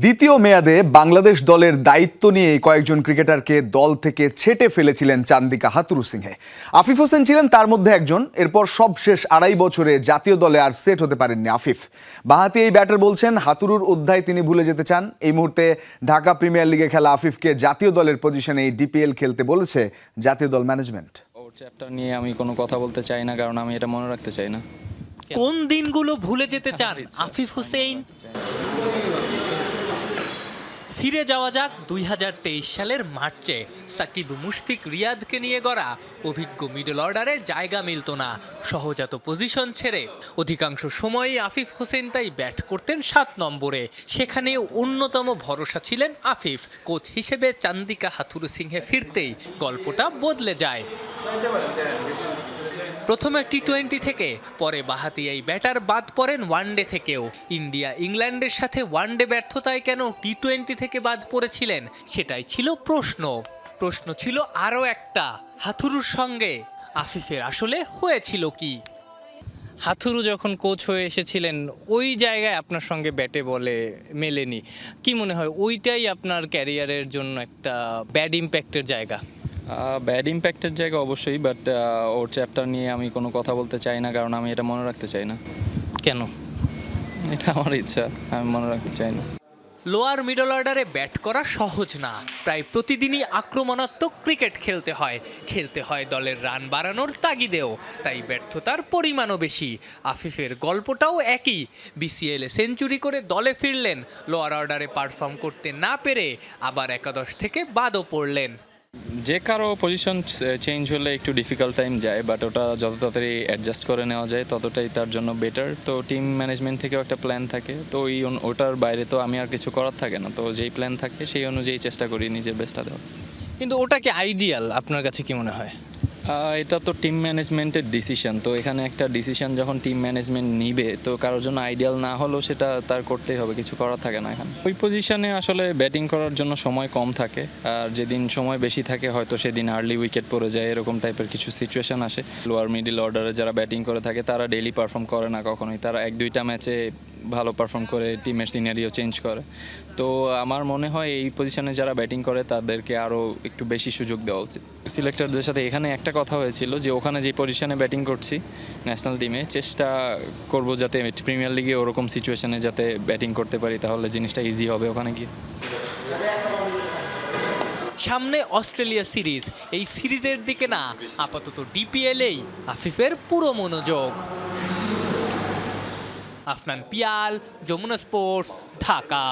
দ্বিতীয় মেয়াদে বাংলাদেশ দলের দায়িত্ব নিয়ে কয়েকজন ক্রিকেটারকে দল থেকে ছেঁটে ফেলেছিলেন চান্দিকা হাথুরুসিংহে। আফিফ হোসেন ছিলেন তার মধ্যে একজন। এরপর সবশেষ ২.৫ বছরে জাতীয় দলে আর সেট হতে পারেননি আফিফ। বাঁহাতি এই ব্যাটার বলছেন হাতুরুর অধ্যায় তিনি ভুলে যেতে চান। এই মুহূর্তে ঢাকা প্রিমিয়ার লিগে খেলা আফিফকে জাতীয় দলের পজিশনে ডিপিএল খেলতে বলেছে জাতীয় দল ম্যানেজমেন্ট। ওর চ্যাপ্টার নিয়ে আমি কোনো কথা বলতে চাই না, কারণ আমি এটা মনে রাখতে চাই না। কোন দিনগুলো ভুলে যেতে চান আফিফ হোসেন? ফিরে যাওয়া যাক ২০২৩ সালের মার্চে। সাকিব, মুশফিক, রিয়াদকে নিয়ে গড়া অভিজ্ঞ মিডল অর্ডারে জায়গা মিলত না সহজাত পজিশন ছেড়ে। অধিকাংশ সময়ই আফিফ হোসেন তাই ব্যাট করতেন ৭ নম্বরে। সেখানে অন্যতম ভরসা ছিলেন আফিফ। কোচ হিসেবে চান্দিকা হাথুরুসিংহে ফিরতেই গল্পটা বদলে যায়। প্রথমে টি-20 থেকে, পরে বাঁহাতি এই ব্যাটার বাদ পড়েন ওয়ানডে থেকেও। ইন্ডিয়া ইংল্যান্ডের সাথে ওয়ানডে ব্যর্থতায় কেন টি-20 থেকে বাদ পড়েছিলেন সেটাই ছিল প্রশ্ন ছিল আরও একটা, হাথুরুর সঙ্গে আফিফের আসলে হয়েছিল কি? হাথুরু যখন কোচ হয়ে এসেছিলেন ওই জায়গায় আপনার সঙ্গে ব্যাটে বলে মেলেনি, কি মনে হয় ওইটাই আপনার ক্যারিয়ারের জন্য একটা ব্যাড ইম্প্যাক্টের জায়গা? ব্যাড ইম্প্যাক্টের জায়গা অবশ্যই, বাট ওর চ্যাপ্টার নিয়ে আমি কোনো কথা বলতে চাই না, কারণ আমি এটা মনে রাখতে চাই না। কেন? এটা আমার ইচ্ছা, আমি মনে রাখতে চাই না। লোয়ার মিডল অর্ডারে ব্যাট করা সহজ না। প্রায় প্রতিদিনই আক্রমণাত্মক ক্রিকেট খেলতে হয় দলের রান বাড়ানোর তাগিদেও। তাই ব্যর্থতার পরিমাণও বেশি। আফিফের গল্পটাও একই। বিসিএলে সেঞ্চুরি করে দলে ফিরলেন, লোয়ার অর্ডারে পারফর্ম করতে না পেরে আবার একাদশ থেকে বাদও পড়লেন। যে কারো পজিশন চেঞ্জ হলে একটু ডিফিকাল্ট টাইম যায়, বাট ওটা যত তাড়াতাড়ি অ্যাডজাস্ট করে নেওয়া যায় ততটাই তার জন্য বেটার। তো টিম ম্যানেজমেন্ট থেকেও একটা প্ল্যান থাকে, তো ওটার বাইরে তো আমি আর কিছু করার থাকে না। তো যেই প্ল্যান থাকে সেই অনুযায়ী চেষ্টা করি নিজের বেস্টটা দেওয়ার। কিন্তু ওটা কি আইডিয়াল আপনার কাছে, কি মনে হয়? এটা তো টিম ম্যানেজমেন্টের ডিসিশন। তো এখানে একটা ডিসিশন যখন টিম ম্যানেজমেন্ট নিবে, তো কারোর জন্য আইডিয়াল না হলেও সেটা তার করতেই হবে, কিছু করার থাকে না এখানে। ওই পজিশনে আসলে ব্যাটিং করার জন্য সময় কম থাকে, আর যেদিন সময় বেশি থাকে হয়তো সেদিন আর্লি উইকেট পড়ে যায়, এরকম টাইপের কিছু সিচুয়েশন আসে। লোয়ার মিডল অর্ডারে যারা ব্যাটিং করে থাকে তারা ডেইলি পারফর্ম করে না কখনোই, তারা ১-২টা ম্যাচে ভালো পারফর্ম করে টিমের সিনারিও চেঞ্জ করে। তো আমার মনে হয় এই পজিশনে যারা ব্যাটিং করে তাদেরকে আরও একটু বেশি সুযোগ দেওয়া উচিত। সিলেক্টরদের সাথে এখানে একটা কথা হয়েছিল যে ওখানে যে পজিশনে ব্যাটিং করছি ন্যাশনাল টিমে, চেষ্টা করব যাতে প্রিমিয়ার লিগে ওরকম সিচুয়েশনে যাতে ব্যাটিং করতে পারি, তাহলে জিনিসটা ইজি হবে ওখানে গিয়ে। সামনে অস্ট্রেলিয়া সিরিজ। এই সিরিজের দিকে না, আপাতত ডিপিএলেই আফিফের পুরো মনোযোগ। আফনান পিয়াল, যমুনা স্পোর্টস, ঢাকা।